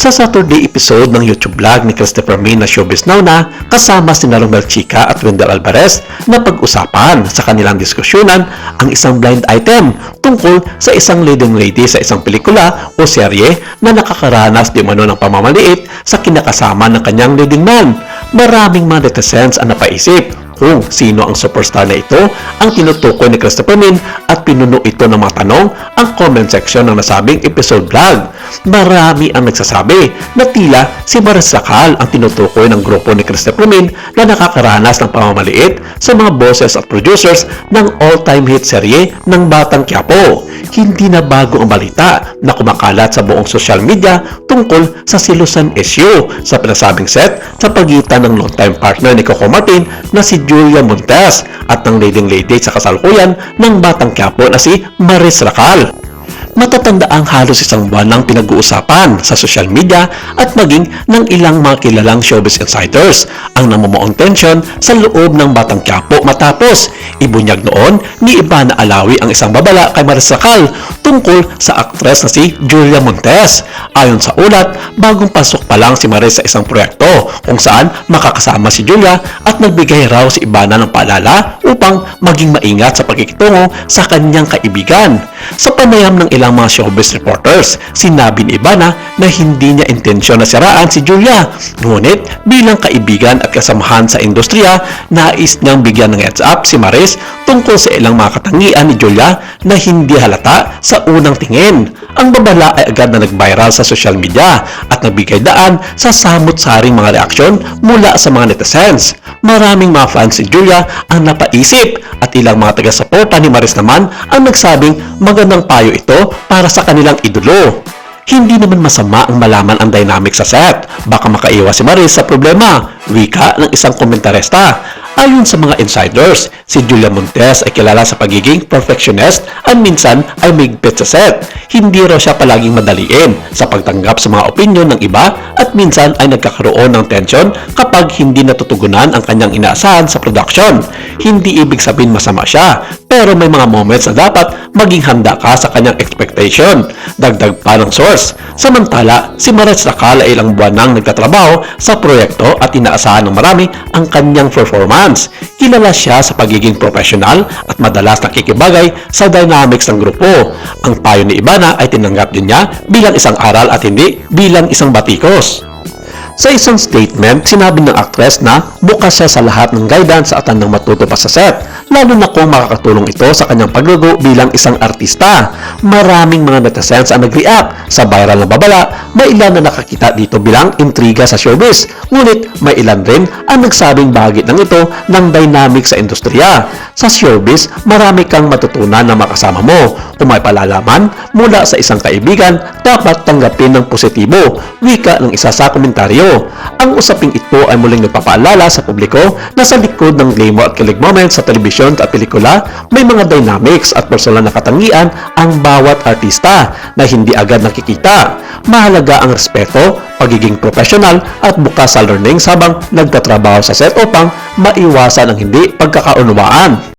Sa Saturday episode ng YouTube vlog ni Christopher Min na Showbiz Now na, kasama si Romel Chica at Wendell Alvarez na pag-usapan sa kanilang diskusyonan ang isang blind item tungkol sa isang leading lady sa isang pelikula o serye na nakakaranas di umano ng pamamaliit sa kinakasama ng kanyang leading man. Maraming mga netizens ang napaisip kung sino ang superstar na ito ang tinutukoy ni Christopher Min at pinuno ito ng mga tanong ang comment section ng nasabing episode vlog. Marami ang nagsasabi na tila si Maris Racal ang tinutukoy ng grupo ni Christopher Min na nakakaranas ng pamamaliit sa mga bosses at producers ng all-time hit serye ng Batang Quiapo. Hindi na bago ang balita na kumakalat sa buong social media tungkol sa silusan issue sa pinasabing set sa pagitan ng long-time partner ni Coco Martin na si Julia Montes at ng leading lady sa kasalukuyan ng Batang Quiapo na si Maris Racal. Matatanda ang halos isang buwan ng pinag-uusapan sa social media at maging ng ilang mga kilalang showbiz insiders ang namumuong tensyon sa loob ng Batang Quiapo matapos ibunyag noon ni Ivana Alawi ang isang babala kay Maris Racal tungkol sa aktres na si Julia Montes. Ayon sa ulat, bagong pasok pa lang si Maris sa isang proyekto kung saan makakasama si Julia at nagbigay raw si Ivana ng paalala upang maging maingat sa pagkikitungo sa kanyang kaibigan. Sa panayam ng ilang mga showbiz reporters, sinabi ni Ivana na hindi niya intensyon na siraan si Julia. Ngunit bilang kaibigan at kasamahan sa industriya, nais niyang bigyan ng heads up si Maris tungkol sa ilang mga katangian ni Julia na hindi halata sa unang tingin. Ang babala ay agad na nag-viral sa social media at nagbigay daan sa samut-saring mga reaksyon mula sa mga netizens. Maraming mga fans ni Julia ang napaisip at ilang mga taga-suporta ni Maris naman ang nagsabing magandang payo ito para sa kanilang idolo. Hindi naman masama ang malaman ang dynamic sa set. Baka makaiwas si Maris sa problema, wika ng isang komentarista. Ayon sa mga insiders, si Julia Montes ay kilala sa pagiging perfectionist at minsan ay mahigpit sa set. Hindi raw siya palaging madaliin sa pagtanggap sa mga opinyon ng iba at minsan ay nagkakaroon ng tensyon kapag hindi natutugunan ang kanyang inaasahan sa production. Hindi ibig sabihin masama siya, pero may mga moments na dapat maging handa ka sa kanyang expectation. Dagdag pa ng source. Samantala, si Maris Racal ay ilang buwan nang nagtatrabaho sa proyekto at inaasahan ng marami ang kanyang performance. Kilala siya sa pagiging professional at madalas nakikibagay sa dynamics ng grupo. Ang payo ni Ivana ay tinanggap din niya bilang isang aral at hindi bilang isang batikos. Sa isang statement, sinabi ng actress na bukas siya sa lahat ng guidance at handang matuto pa sa set, lalo na kung makakatulong ito sa kanyang paglago bilang isang artista. Maraming mga netizens ang nag-react sa viral na babala, may ilan na nakakita dito bilang intriga sa showbiz, ngunit may ilan rin ang nagsabing bahagi ng ito ng dynamic sa industriya. Sa showbiz, marami kang matutunan na makasama mo. Kung may palalaman mula sa isang kaibigan, dapat tanggapin ng positibo, wika ng isa sa komentaryo. Ang usaping ito ay muling nagpapaalala sa publiko na sa likod ng glamour at kilig moments sa telebisyon at pelikula, may mga dynamics at personal na katangian ang bawat artista na hindi agad nakikita. Mahalaga ang respeto, pagiging professional at bukas sa learning habang nagtatrabaho sa set upang maiwasan ang hindi pagkakaunawaan.